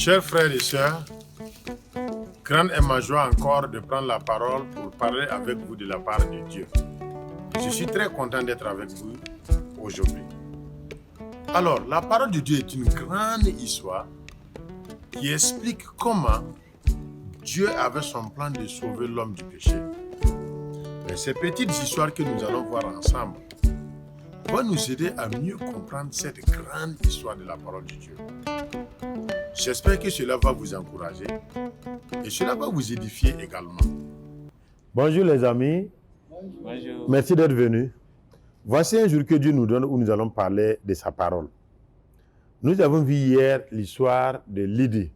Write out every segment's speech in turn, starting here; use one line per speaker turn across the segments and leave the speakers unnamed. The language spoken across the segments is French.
Chers frères et sœurs, grande est ma joie encore de prendre la parole pour parler avec vous de la part de Dieu. Je suis très content d'être avec vous aujourd'hui. Alors, la parole de Dieu est une grande histoire qui explique comment Dieu avait son plan de sauver l'homme du péché. Mais ces petites histoires que nous allons voir ensemble vont nous aider à mieux comprendre cette grande histoire de la parole de Dieu. J'espère que cela va vous encourager et cela va vous édifier également. Bonjour les amis.
Bonjour.
Merci d'être venus. Voici un jour que Dieu nous donne où nous allons parler de sa parole. Nous avons vu hier l'histoire de Lydie.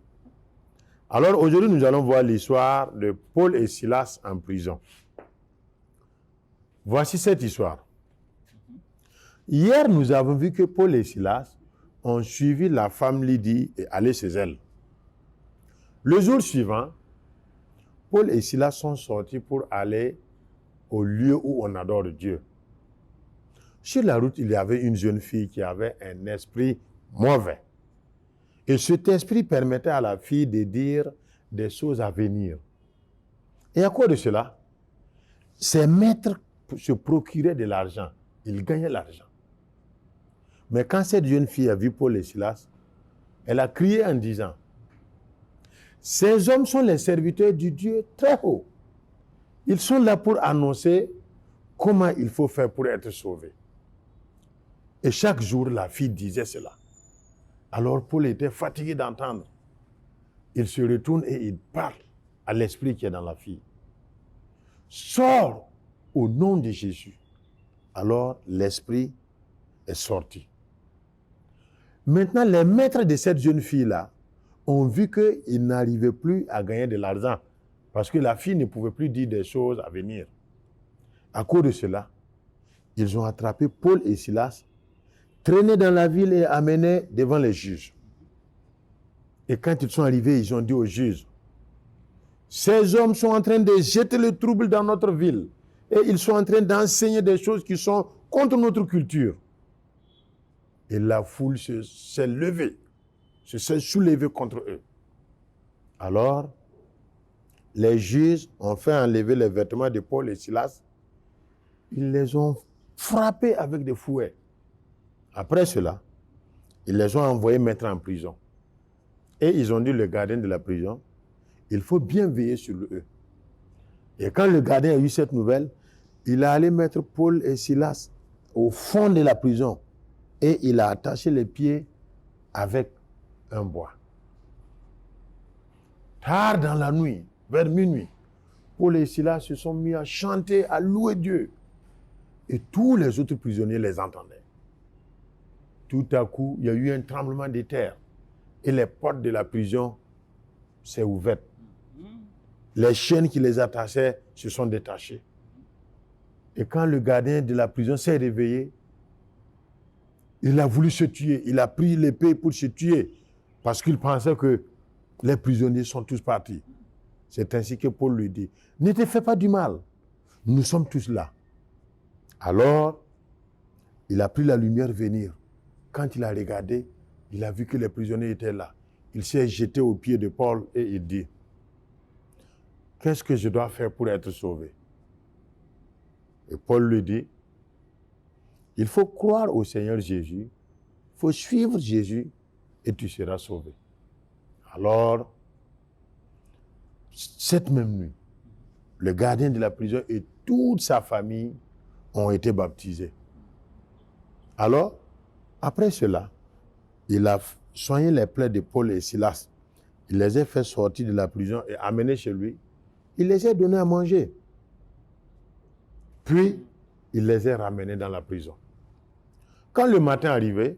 Alors aujourd'hui, nous allons voir l'histoire de Paul et Silas en prison. Voici cette histoire. Hier, nous avons vu que Paul et Silas ont suivi la femme Lydie et allé chez elle. Le jour suivant, Paul et Silas sont sortis pour aller au lieu où on adore Dieu. Sur la route, il y avait une jeune fille qui avait un esprit mauvais. Et cet esprit permettait à la fille de dire des choses à venir. Et à quoi de cela? Ses maîtres se procuraient de l'argent. Ils gagnaient l'argent. Mais quand cette jeune fille a vu Paul et Silas, elle a crié en disant, « Ces hommes sont les serviteurs du Dieu très haut. Ils sont là pour annoncer comment il faut faire pour être sauvé. » Et chaque jour, la fille disait cela. Alors Paul était fatigué d'entendre. Il se retourne et il parle à l'esprit qui est dans la fille. « Sors au nom de Jésus. » Alors l'esprit est sorti. Maintenant, les maîtres de cette jeune fille-là ont vu qu'ils n'arrivaient plus à gagner de l'argent parce que la fille ne pouvait plus dire des choses à venir. À cause de cela, ils ont attrapé Paul et Silas, traînés dans la ville et amenés devant les juges. Et quand ils sont arrivés, ils ont dit aux juges, « Ces hommes sont en train de jeter le trouble dans notre ville et ils sont en train d'enseigner des choses qui sont contre notre culture. » Et la foule s'est levée, s'est soulevée contre eux. Alors, les juges ont fait enlever les vêtements de Paul et Silas. Ils les ont frappés avec des fouets. Après cela, ils les ont envoyés mettre en prison. Et ils ont dit au gardien de la prison, il faut bien veiller sur eux. Et quand le gardien a eu cette nouvelle, il a allé mettre Paul et Silas au fond de la prison. Et il a attaché les pieds avec un bois. Tard dans la nuit, vers minuit, Paul et Silas se sont mis à chanter, à louer Dieu. Et tous les autres prisonniers les entendaient. Tout à coup, il y a eu un tremblement de terre. Et les portes de la prison s'est ouvertes. Les chaînes qui les attachaient se sont détachées. Et quand le gardien de la prison s'est réveillé, il a voulu se tuer. Il a pris l'épée pour se tuer parce qu'il pensait que les prisonniers sont tous partis. C'est ainsi que Paul lui dit, « Ne te fais pas du mal. Nous sommes tous là. » Alors, il a pris la lumière venir. Quand il a regardé, il a vu que les prisonniers étaient là. Il s'est jeté aux pieds de Paul et il dit, « Qu'est-ce que je dois faire pour être sauvé? » Et Paul lui dit, il faut croire au Seigneur Jésus, il faut suivre Jésus et tu seras sauvé. Alors, cette même nuit, le gardien de la prison et toute sa famille ont été baptisés. Alors, après cela, il a soigné les plaies de Paul et Silas. Il les a fait sortir de la prison et amener chez lui. Il les a donnés à manger. Puis, il les a ramenés dans la prison. Quand le matin arrivait,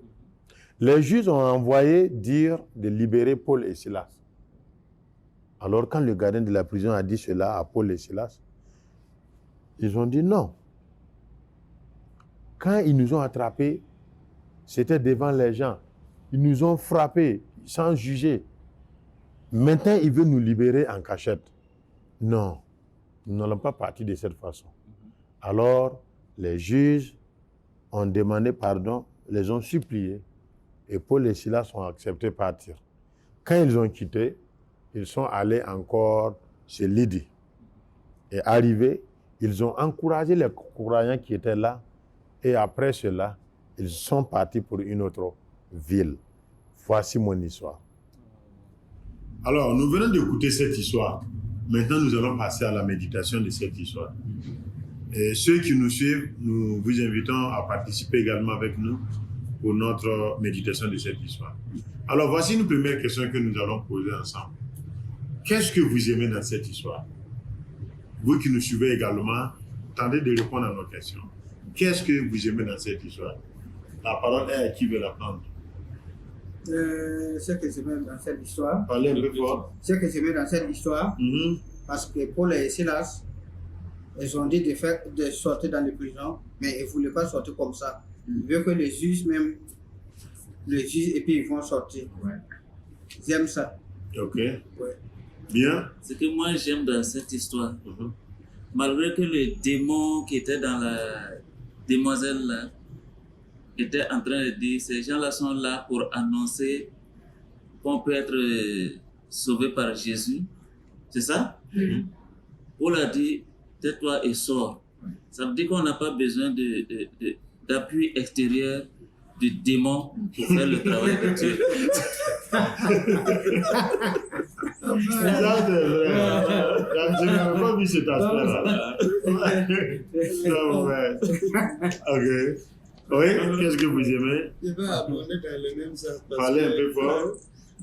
les juges ont envoyé dire de libérer Paul et Silas. Alors quand le gardien de la prison a dit cela à Paul et Silas, ils ont dit non. Quand ils nous ont attrapés, c'était devant les gens. Ils nous ont frappés sans juger. Maintenant, ils veulent nous libérer en cachette. Non, nous n'allons pas partir de cette façon. Alors, les juges ont demandé pardon, les ont suppliés et Paul et Silas ont accepté de partir. Quand ils ont quitté, ils sont allés encore chez Lydie. Et arrivés, ils ont encouragé les croyants qui étaient là. Et après cela, ils sont partis pour une autre ville. Voici mon histoire. Alors, nous venons d'écouter cette histoire. Maintenant, nous allons passer à la méditation de cette histoire. Et ceux qui nous suivent, nous vous invitons à participer également avec nous pour notre méditation de cette histoire. Alors, voici une première question que nous allons poser ensemble. Qu'est-ce que vous aimez dans cette histoire? Vous qui nous suivez également, tentez de répondre à nos questions. Qu'est-ce que vous aimez dans cette histoire? La parole est à qui veut la prendre.
Ce que j'aime dans cette histoire.
Parlez un peu fort.
Ce que j'aime dans cette histoire, parce que Paul et Silas, ils ont dit de sortir dans les prisons, mais ils ne voulaient pas sortir comme ça. Ils veulent que les juges même, et puis ils vont sortir. Ouais. J'aime ça.
Ok.
Ouais.
Bien.
Ce que moi j'aime dans cette histoire, malgré que le démon qui était dans la demoiselle là, était en train de dire, ces gens-là sont là pour annoncer qu'on peut être sauvé par Jésus. C'est ça? Paul a dit, tais-toi et sors. Ça veut dire qu'on n'a pas besoin d'appui extérieur du démon pour faire le travail de Dieu.
Ça, c'est vrai. Je n'avais pas vu cet aspect-là. Ok. Oui, qu'est-ce que vous aimez?
Je vais abonder dans le même sens.
Parlez un peu fort.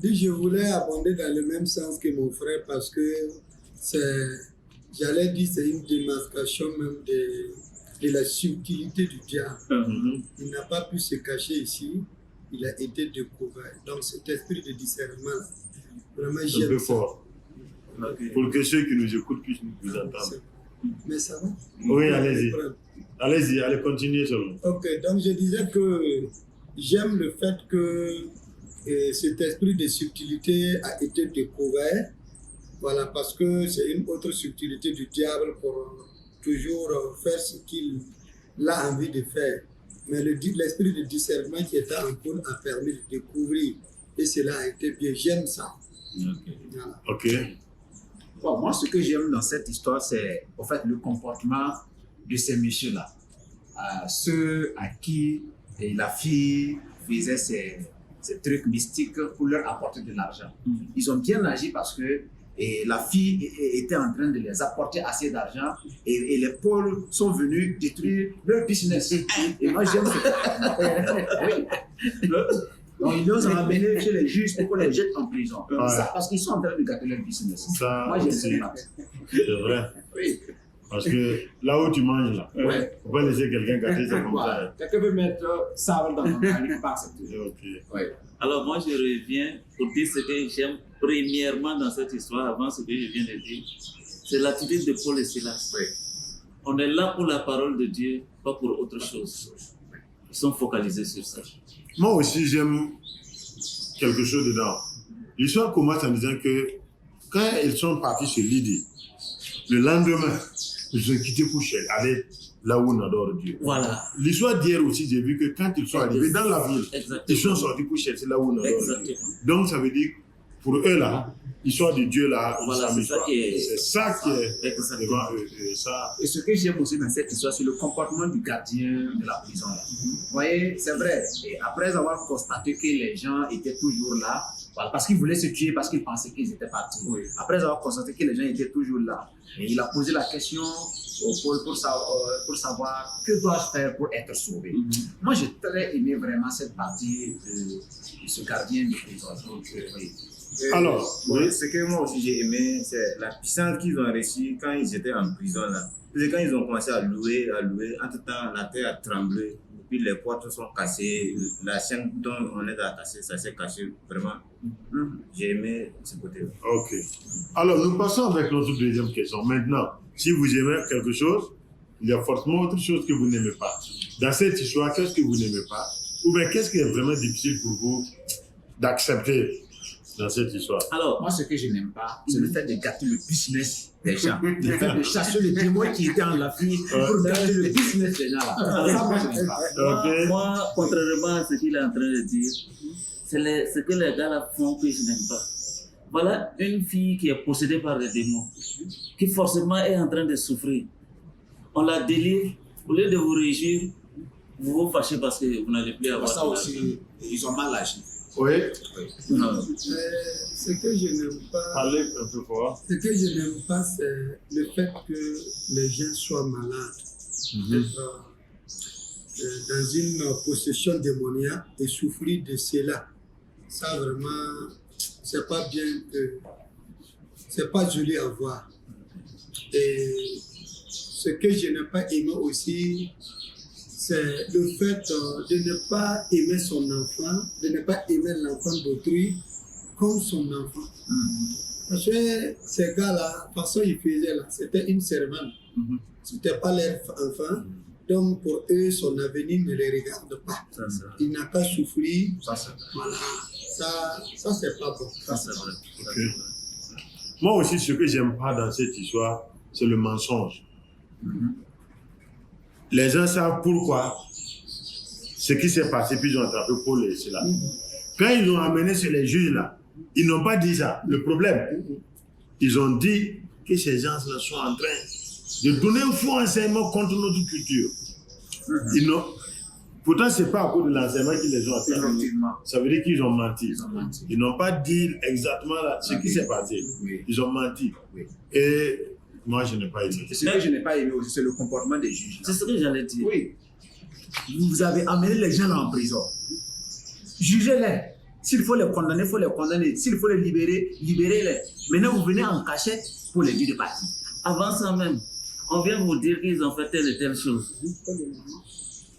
Je voulais abonder dans le même sens que mon frère parce que j'allais dire c'est une démonstration même de la subtilité du diable. Il n'a pas pu se cacher ici, il a été découvert. Donc cet esprit de discernement, vraiment j'aime.
Un peu fort. Pour que ceux qui nous écoutent puissent nous entendre.
Mais ça va?
Oui, allez-y. Allez-y, allez, continuez seulement.
Ok, donc je disais que j'aime le fait que cet esprit de subtilité a été découvert. Voilà, parce que c'est une autre subtilité du diable pour toujours faire ce qu'il a envie de faire. Mais l'esprit de discernement qui était en cours a permis de découvrir. Et cela a été bien. J'aime ça.
Voilà. Ok.
Bon, moi, ce que j'aime dans cette histoire, c'est en fait le comportement de ces messieurs-là. Ceux à qui la fille faisait ces trucs mystiques pour leur apporter de l'argent. Ils ont bien agi parce que la fille était en train de les apporter assez d'argent et les Pauls sont venus détruire leur business. Et moi, j'aime ça. Oui. Donc, ils les ont ramenés chez les juges pour qu'on les jette en prison. Ouais. Ça, parce qu'ils sont en train de gâter leur business.
Ça,
moi, j'aime ça.
C'est vrai.
Oui.
Parce que là où tu manges, là, il ne faut pas laisser quelqu'un gâter ça comme ça.
Quelqu'un veut mettre ça dans mon panier, il ne faut pas accepter.
Okay.
Ouais.
Alors moi, je reviens pour dire ce que j'aime premièrement dans cette histoire, avant ce que je viens de dire. C'est l'attitude de Paul et Silas. Oui. On est là pour la parole de Dieu, pas pour autre chose. Ils sont focalisés sur ça.
Moi aussi, j'aime quelque chose dedans. L'histoire commence en disant que quand ils sont partis chez Lydie, le lendemain, ils ont quitté pour aller là où on adore Dieu.
Voilà.
L'histoire d'hier aussi, j'ai vu que quand ils sont arrivés dans la ville, ils sont sortis pour chercher là où on adore Dieu. Donc ça veut dire, pour eux là, l'histoire de Dieu là,
voilà, c'est ça qui est
exactement ça.
Et ce que j'aime aussi dans cette histoire, c'est le comportement du gardien de la prison. Vous voyez, c'est vrai. Et après avoir constaté que les gens étaient toujours là, parce qu'ils voulaient se tuer, parce qu'ils pensaient qu'ils étaient partis. Oui. Après avoir constaté que les gens étaient toujours là, et il a posé la question au Paul pour savoir que dois-je faire pour être sauvé. Moi, j'ai très aimé vraiment cette partie de ce gardien de prison.
Alors,
ce que moi aussi j'ai aimé, c'est la puissance qu'ils ont reçue quand ils étaient en prison là. Parce que quand ils ont commencé à louer, entre-temps la terre a tremblé, puis les portes sont cassées, la chaîne dont on est attaché, ça s'est caché vraiment. J'ai aimé ce côté-là.
Ok. Alors, nous passons avec notre deuxième question. Maintenant, si vous aimez quelque chose, il y a forcément autre chose que vous n'aimez pas. Dans cette histoire, qu'est-ce que vous n'aimez pas? Ou bien qu'est-ce qui est vraiment difficile pour vous d'accepter dans cette histoire?
Alors, moi, ce que je n'aime pas, c'est le fait de gâter le business des gens. Le fait de chasser les démons qui étaient en la vie pour gâter le business des gens. Là. Ça, moi, je n'aime pas.
Moi, contrairement à ce qu'il est en train de dire, ce que les gars là font que je n'aime pas. Voilà une fille qui est possédée par des démons, qui forcément est en train de souffrir. On la délivre, au lieu de vous réjouir, vous vous fâchez parce que vous n'allez plus avoir
Ça aussi, ils ont mal agi.
Oui.
Non.
Ce que je n'aime pas,
Parlez un peu fort.
ce que je n'aime pas, c'est le fait que les gens soient malades, être dans une possession démoniaque et souffrir de cela. Ça vraiment, c'est pas bien que, c'est pas joli à voir. Et ce que je n'ai pas aimé aussi, c'est le fait de ne pas aimer son enfant, de ne pas aimer l'enfant d'autrui comme son enfant. Parce que ces gars-là, la façon ils faisaient là, c'était une servante. C'était pas leur enfant. Donc pour eux, son avenir ne les regarde pas. Il n'a qu'à souffrir. Voilà. Ça c'est pas bon.
Ça, c'est vrai.
Ok. Moi aussi, ce que j'aime pas dans cette histoire, c'est le mensonge. Les gens savent pourquoi ce qui s'est passé, puis ils ont attrapé Paul et cela. Quand ils ont amené sur les juges là, ils n'ont pas dit ça. Le problème, ils ont dit que ces gens-là sont en train de donner un faux enseignement contre notre culture. Ils n'ont... Pourtant, ce n'est pas à cause de l'enseignement qu'ils les ont attaqués. Ça veut dire qu'ils ont menti. Ils n'ont pas dit exactement ce qui s'est passé. Ils ont menti. Et moi, je n'ai pas aimé.
Et ce que je n'ai pas aimé aussi, c'est le comportement des juges.
C'est ce que j'allais dire.
Oui. Vous avez amené les gens là en prison. Jugez-les. S'il faut les condamner, il faut les condamner. S'il faut les libérer, libérez-les. Maintenant, vous venez en cachette pour les dire de partir.
Avant ça même, on vient vous dire qu'ils ont fait telle et telle chose.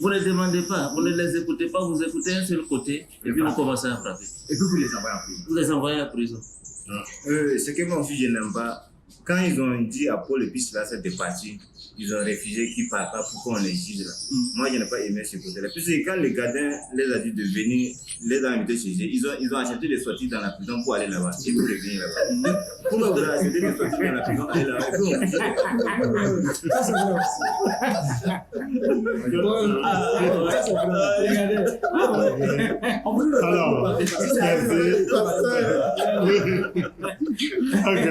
Vous ne demandez pas, vous ne les écoutez pas, vous écoutez un seul côté et puis vous commencez à frapper.
Et puis vous les envoyez en prison.
Vous les envoyez à prison.
Ce que moi aussi je n'aime pas, quand ils ont dit à Paul et puis cela c'est de partir, ils ont refusé qu'ils partent pas pour qu'on les juge là. Moi je n'ai pas aimé ce côté-là. Puisque quand le gardien les a dit de venir, les a invités chez eux, ils ont accepté de sortir dans la prison pour aller là-bas et pour revenir là-bas. Pourquoi vous avez accepté de sortir dans la prison et aller là-bas et puis on vous dit,
Ça c'est vrai aussi.
Alors, ok.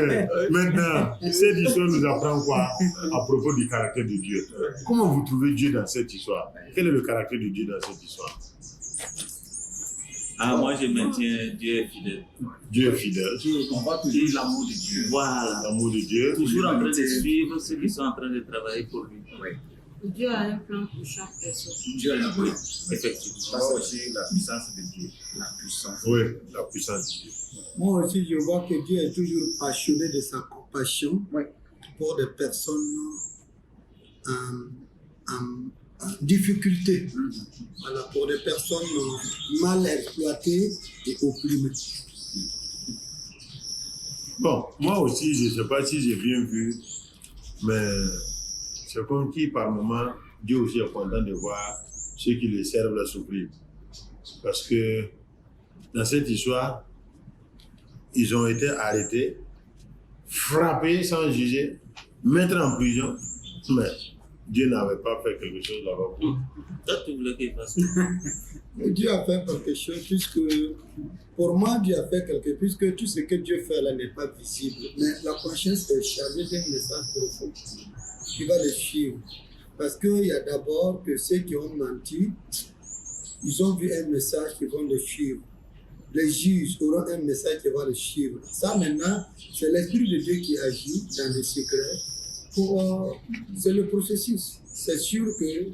Maintenant, cette histoire nous apprend quoi à propos du caractère de Dieu? Comment vous trouvez Dieu dans cette histoire? Quel est le caractère de Dieu dans cette histoire?
Ah, moi je maintiens Dieu est fidèle.
Dieu est fidèle.
On voit toujours l'amour de Dieu.
Voilà.
L'amour de Dieu.
Toujours en train de suivre ceux qui sont en train de travailler pour lui.
Oui.
Dieu a un plan pour chaque personne.
Dieu est là.
Oui, effectivement.
ça c'est aussi la puissance de Dieu.
La puissance.
Oui, la puissance de Dieu.
Moi aussi, je vois que Dieu est toujours passionné de sa compassion
Oui.
pour des personnes en difficulté. Voilà, pour des personnes mal exploitées et opprimées.
Bon, moi aussi, je ne sais pas si j'ai bien vu, mais c'est comme qui, par moment, Dieu aussi est content de voir ceux qui le servent la souffrir. Parce que dans cette histoire, ils ont été arrêtés, frappés sans juger, mettre en prison, mais Dieu n'avait pas fait quelque chose là-bas.
Toi, tu voulais qu'il fasse.
Dieu a fait quelque chose, puisque pour moi, Dieu a fait quelque chose, puisque tout ce que Dieu fait là n'est pas visible. Mais la conscience est chargée d'un message profond qui va le suivre. Parce qu'il y a d'abord que ceux qui ont menti, ils ont vu un message qui va le suivre. Les juges auront un message qui va le suivre. Ça maintenant, c'est l'Esprit de Dieu qui agit dans les secrets. C'est le processus. C'est sûr que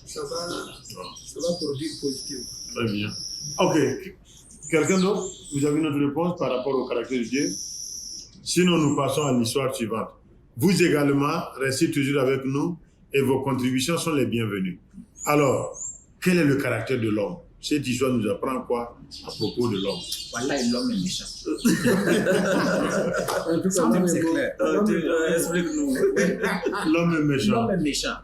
ça va produire positivement.
Très bien. Ok. Quelqu'un d'autre? Vous avez une autre réponse par rapport au caractère de Dieu? Sinon, nous passons à l'histoire suivante. Vous également, restez toujours avec nous et vos contributions sont les bienvenues. Alors, quel est le caractère de l'homme? Cette histoire nous apprend quoi à propos de l'homme?
Voilà, et l'homme est méchant.
En tout
Ça
cas,
même, c'est clair.
Explique-nous.
L'homme est méchant.
L'homme est méchant.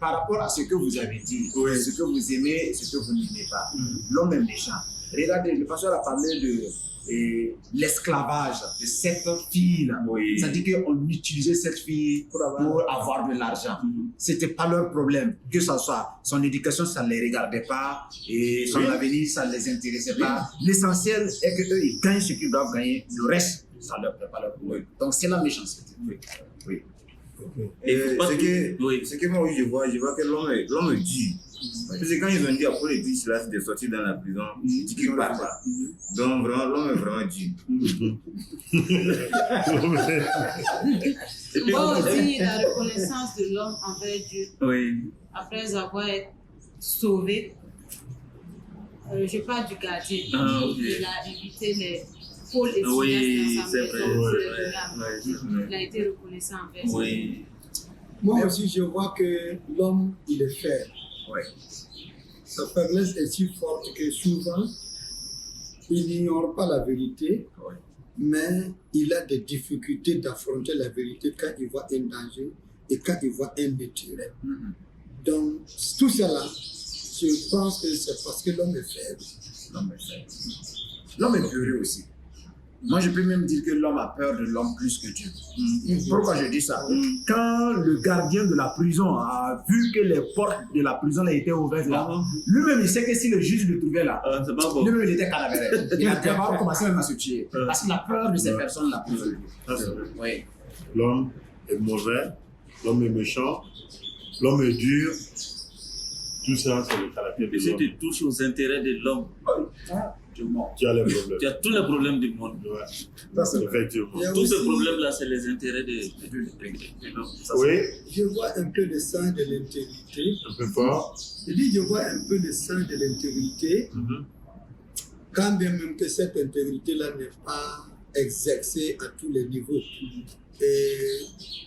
Par rapport à ce que vous avez dit, ce que vous aimez et ce que vous n'aimez pas, l'homme est méchant. Regardez, le pasteur a parlé de l'esclavage de cette fille-là.
Oui.
C'est-à-dire qu'on utilisait cette fille pour avoir de l'argent. C'était pas leur problème. Que ça soit son éducation, ça ne les regardait pas, et son avenir, ça ne les intéressait pas. L'essentiel est qu'eux, ils gagnent ce qu'ils doivent gagner. Le reste, ça ne leur plaît pas leur problème. Donc, c'est la méchanceté. Oui.
Et
faut pas
ce que moi je vois que l'homme est dur. Parce que quand ils ont dit à Paul et Silas de sortir dans la prison, ils disent qu'ils ne partent pas. Donc vraiment, l'homme est vraiment dur.
Moi aussi, la reconnaissance de l'homme envers Dieu,
Oui.
après avoir été sauvé, je parle du gardien.
Ah, ok.
Il a évité les Paul et Silas
Oui,
dans sa
c'est
maison,
vrai,
pour
c'est
les
vrai.
donner à manger.
Ouais.
Il a été reconnaissant envers ça.
Oui.
Moi aussi, je vois que l'homme, il est faible.
Ouais.
Sa faiblesse est si forte que souvent, il n'ignore pas la vérité,
Ouais.
mais il a des difficultés d'affronter la vérité quand il voit un danger et quand il voit un intérêt. Donc, tout cela, je pense que c'est parce que l'homme est faible.
L'homme est faible. L'homme est peureux aussi. Moi, je peux même dire que l'homme a peur de l'homme plus que Dieu. Pourquoi je dis ça? Quand le gardien de la prison a vu que les portes de la prison étaient ouvertes là, lui-même, il sait que si le juge le trouvait là,
C'est pas bon.
lui-même, il était cadavéreux. Il a d'abord commencé même à se tuer. Parce qu'il a peur de ces personnes-là.
Ça, c'est vrai.
Oui.
L'homme est mauvais, l'homme est méchant, l'homme est dur. Tout ça, c'est le caractère de
Et si
l'homme.
tu touches aux intérêts de l'homme,
Tu as les problèmes.
tu as tous les problèmes du monde.
Ouais.
Ça, c'est vrai.
Effectivement.
Il y a
Tous ces
aussi-
problèmes-là, c'est les intérêts de l'homme.
Oui,
Je vois un peu le sang de l'intégrité.
un peu fort.
Je dis, je vois un peu le sang de l'intégrité, quand bien même que cette intégrité-là n'est pas exercée à tous les niveaux. Et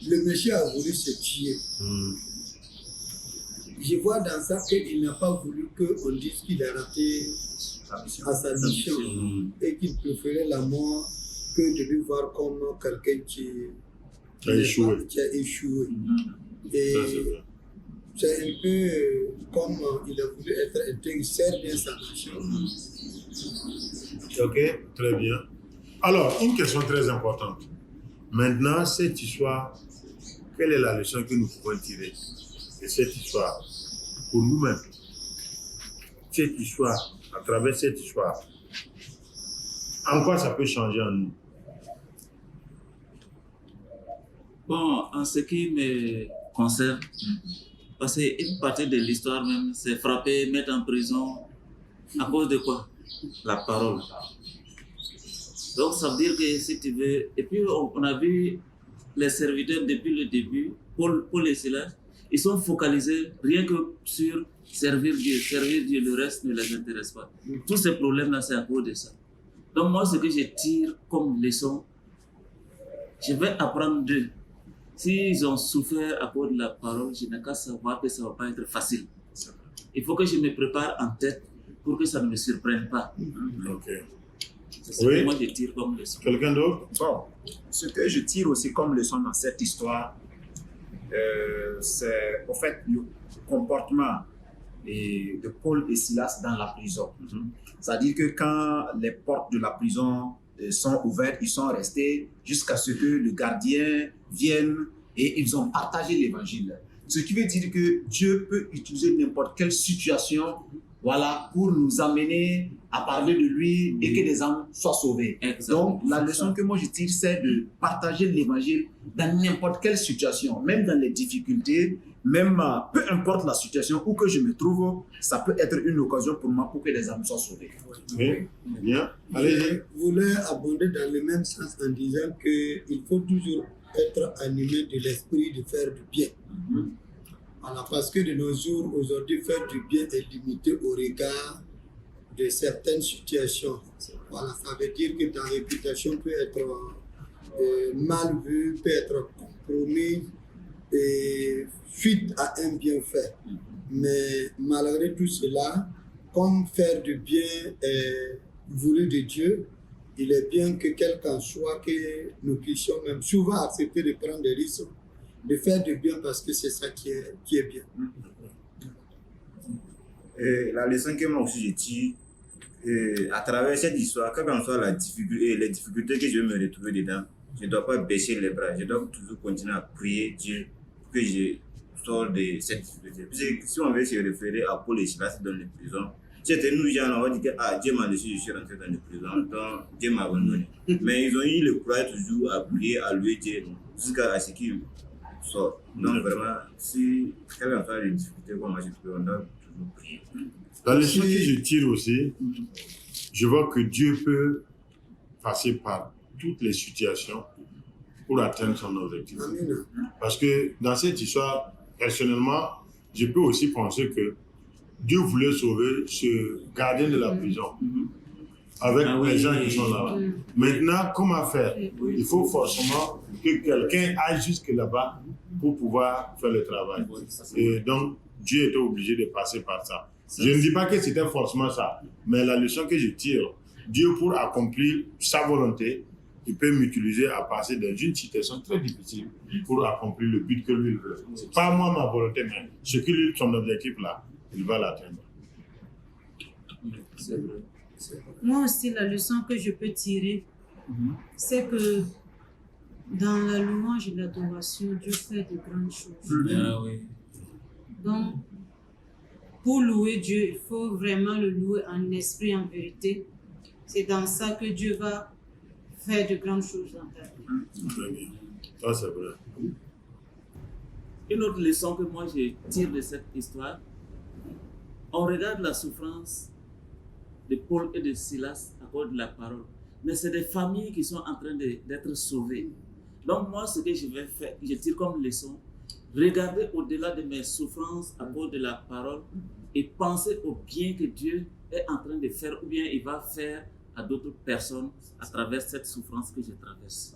le monsieur a voulu se tuer. Je vois dans ça qu'il n'a pas voulu qu'on dise qu'il a raté à sa mission et qu'il préférait la mort que de lui voir comme quelqu'un qui
a échoué.
qui a échoué.
Ça,
Et
c'est vrai.
c'est un peu comme il a voulu être intègre, il sert bien sa nation.
Ok, très bien. Alors, une question très importante. Maintenant, cette histoire, quelle est la leçon que nous pouvons tirer de cette histoire pour nous-mêmes? Cette histoire, à travers cette histoire, en quoi ça peut changer en nous?
Bon, en ce qui me concerne, parce qu'une partie de l'histoire même, c'est frapper, mettre en prison, à cause de quoi? La parole. Donc ça veut dire que si tu veux, et puis on a vu les serviteurs depuis le début, Paul et Silas, ils sont focalisés rien que sur servir Dieu, le reste ne les intéresse pas. Tous ces problèmes-là, c'est à cause de ça. Donc moi, ce que je tire comme leçon, je vais apprendre d'eux. S'ils ont souffert à cause de la parole, je n'ai qu'à savoir que ça ne va pas être facile. Il faut que je me prépare en tête pour que ça ne me surprenne pas.
Ok.
C'est ce
Oui.
que moi je tire comme leçon.
Quelqu'un d'autre?
Bon, ce que je tire aussi comme leçon dans cette histoire, c'est au fait le comportement de Paul et Silas dans la prison. C'est-à-dire que quand les portes de la prison sont ouvertes, ils sont restés jusqu'à ce que le gardien vienne et ils ont partagé l'évangile. Ce qui veut dire que Dieu peut utiliser n'importe quelle situation, voilà, pour nous amener à parler de lui et que les âmes soient sauvées.
Exactement.
Donc, la leçon que moi je tire, c'est de partager l'évangile dans n'importe quelle situation, même dans les difficultés, même peu importe la situation où que je me trouve, ça peut être une occasion pour moi pour que les âmes soient sauvées.
Oui, bien. Allez-y.
Je voulais abonder dans le même sens en disant qu'il faut toujours être animé de l'esprit de faire du bien. Voilà, parce que de nos jours, aujourd'hui, faire du bien est limité au regard de certaines situations. Voilà, ça veut dire que ta réputation peut être mal vue, peut être compromise et suite à un bienfait. Mais malgré tout cela, comme faire du bien est voulu de Dieu, il est bien que quel qu'en soit que nous puissions même souvent accepter de prendre des risques, de faire du bien parce que c'est ça qui est bien.
Et la leçon que moi aussi je tire, à travers cette histoire, quelle qu'en soit la difficulté, les difficultés que je vais me retrouver dedans, je ne dois pas baisser les bras. Je dois toujours continuer à prier Dieu pour que je sorte de cette difficulté. Parce que si on veut se référer à Paul et Silas dans les prisons, c'était nous gens, on va dire que Dieu m'a laissé, je suis rentré dans les prisons, donc Dieu m'a abandonné. Mais ils ont eu le courage toujours à prier, à louer Dieu jusqu'à ce qu'ils sortent. Donc vraiment, si quelle qu'en soit les difficultés, comme moi j'ai trouvé, on doit toujours prier.
Dans les choses que je tire aussi, je vois que Dieu peut passer par toutes les situations pour atteindre son objectif.
Amen.
Parce que dans cette histoire, personnellement, je peux aussi penser que Dieu voulait sauver ce gardien de la prison avec les gens qui sont là-bas. Maintenant, comment faire? Il faut forcément que quelqu'un aille jusque là-bas pour pouvoir faire le travail. Et donc, Dieu était obligé de passer par ça. Je ne dis pas que c'était forcément ça, mais la leçon que je tire, Dieu pour accomplir sa volonté, il peut m'utiliser à passer dans une situation très difficile pour accomplir le but que lui veut. Pas moi ma volonté, mais ce que lui, son objectif là, il va l'atteindre.
C'est vrai.
Moi aussi, la leçon que je peux tirer, c'est que dans la louange et l'adoration, Dieu fait de grandes choses.
Ah oui.
Donc, pour louer Dieu, il faut vraiment le louer en esprit, en vérité. C'est dans ça que Dieu va faire de grandes choses dans ta vie.
Très bien. Ça, c'est vrai.
Une autre leçon que moi je tire de cette histoire, on regarde la souffrance de Paul et de Silas à cause de la parole. Mais c'est des familles qui sont en train d'être sauvées. Donc moi, ce que je vais faire, je tire comme leçon, regarder au-delà de mes souffrances à cause de la parole et penser au bien que Dieu est en train de faire ou bien il va faire à d'autres personnes à travers cette souffrance que je traverse.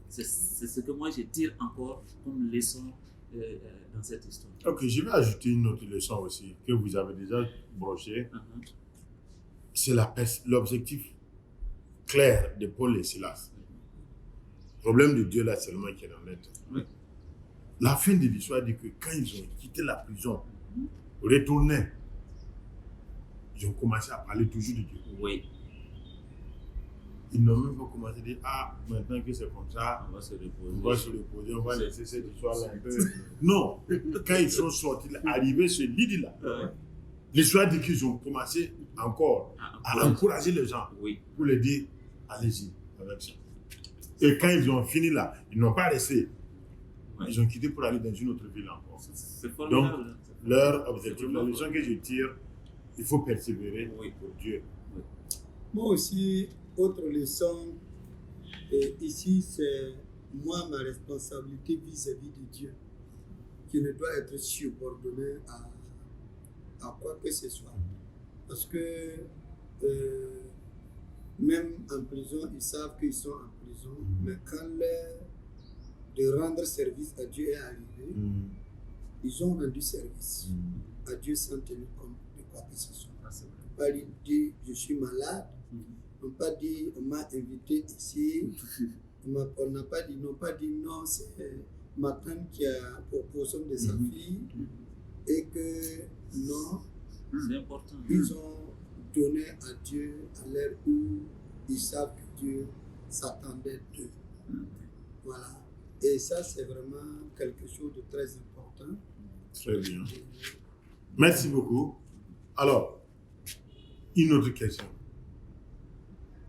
C'est ce que moi je tire encore comme leçon dans cette histoire.
Ok, je vais ajouter une autre leçon aussi que vous avez déjà brochée. C'est l'objectif clair de Paul et Silas. Le problème de Dieu là seulement qui est dans l'être.
Oui.
La fin de l'histoire dit que quand ils ont quitté la prison, retournaient, ils ont commencé à parler toujours de Dieu.
Oui,
Ils n'ont même pas commencé à dire, ah, maintenant que c'est comme ça,
on va se
on va se reposer, on va
C'est-
laisser cette histoire-là un peu. Non, quand ils sont sortis, arrivés sur l'île là, l'histoire dit qu'ils ont commencé encore à encourager les gens
Oui,
pour leur dire, allez-y avec ça. Et quand ils ont fini là, ils n'ont pas resté.
Ouais.
Ils ont quitté pour aller dans une autre ville encore.
c'est formidable.
Leur objectif, la leçon que je tire, il faut persévérer
Oui.
pour Dieu.
Moi aussi, autre leçon, ici, c'est moi, ma responsabilité vis-à-vis de Dieu, qui ne doit être subordonné à quoi que ce soit. Parce que même en prison, ils savent qu'ils sont en prison, mais quand l'heure de rendre service à Dieu est arrivée, ils ont rendu service à Dieu sans tenir compte de quoi que ce soit. On n'a pas dit je suis malade, on n'a pas dit on m'a invité ici, on n'a pas dit non, c'est ma tante qui a proposé de sa fille et que non,
C'est important.
ils ont donné à Dieu à l'heure où ils savent que Dieu s'attendait d'eux. Voilà. Et ça, c'est vraiment quelque chose de très important.
Très bien. Merci beaucoup. Alors, une autre question.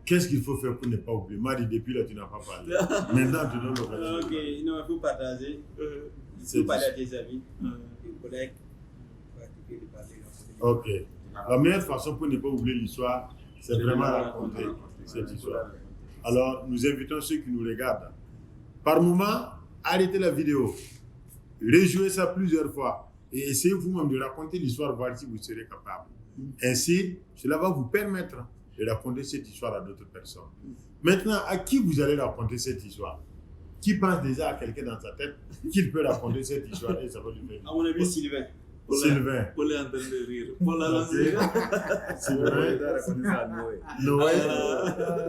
Qu'est-ce qu'il faut faire pour ne pas oublier? Mari, depuis là, tu n'as pas parlé. Maintenant, tu donnes l'occasion.
Ok, non, il faut partager. Il
C'est
faut parler à tes amis, tes collègues.
Ok. La meilleure façon pour ne pas oublier l'histoire, c'est vraiment raconter cette histoire. Alors, nous invitons ceux qui nous regardent. Par moment, arrêtez la vidéo. Rejouez ça plusieurs fois. Et essayez vous-même de raconter l'histoire, voir si vous serez capable. Ainsi, cela va vous permettre de raconter cette histoire à d'autres personnes. Maintenant, à qui vous allez raconter cette histoire? Qui pense déjà à quelqu'un dans sa tête qu'il peut raconter cette histoire et ça va lui faire?
À mon avis, Sylvain.
Sylvain.
Paul est en train de rire. Paul a lancé.
Sylvain. Noé.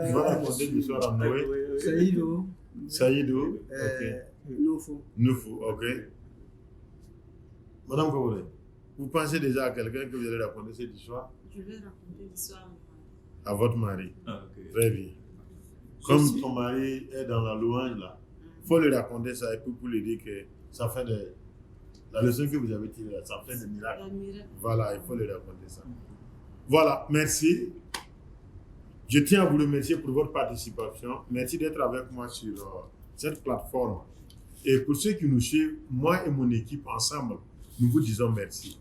Il va raconter l'histoire à Noé.
Saïdo.
Saïdou. Ok.
Noufou.
Noufou. Ok. Madame Kawole, vous pensez déjà à quelqu'un que vous allez raconter cette histoire?
Je vais raconter l'histoire à moi.
À votre mari.
Ah, ok.
Très bien. Comme ton mari est dans la louange là, il faut lui raconter ça et puis pour lui dire que ça fait de... La leçon que vous avez tirée, là, ça fait des miracles.
La miracle.
Voilà, il faut lui raconter ça. Voilà, merci. Je tiens à vous remercier pour votre participation. Merci d'être avec moi sur cette plateforme. Et pour ceux qui nous suivent, moi et mon équipe ensemble, nous vous disons merci.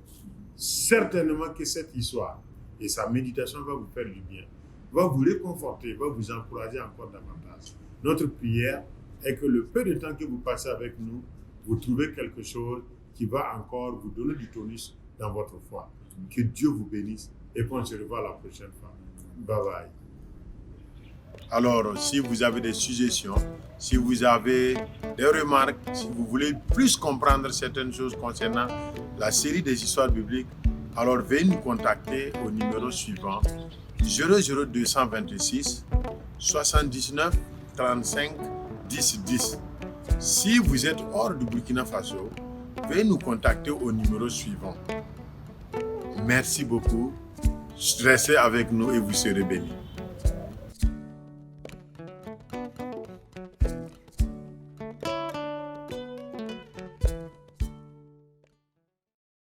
Certainement que cette histoire et sa méditation va vous faire du bien, va vous réconforter, va vous encourager encore davantage. Notre prière est que le peu de temps que vous passez avec nous, vous trouvez quelque chose qui va encore vous donner du tonus dans votre foi. Que Dieu vous bénisse et qu'on se revoit la prochaine fois. Bye bye. Alors, si vous avez des suggestions, si vous avez des remarques, si vous voulez plus comprendre certaines choses concernant la série des histoires bibliques, alors veuillez nous contacter au numéro suivant 00226 79 35 10 10. Si vous êtes hors du Burkina Faso, veuillez nous contacter au numéro suivant. Merci beaucoup. Restez avec nous et vous serez bénis.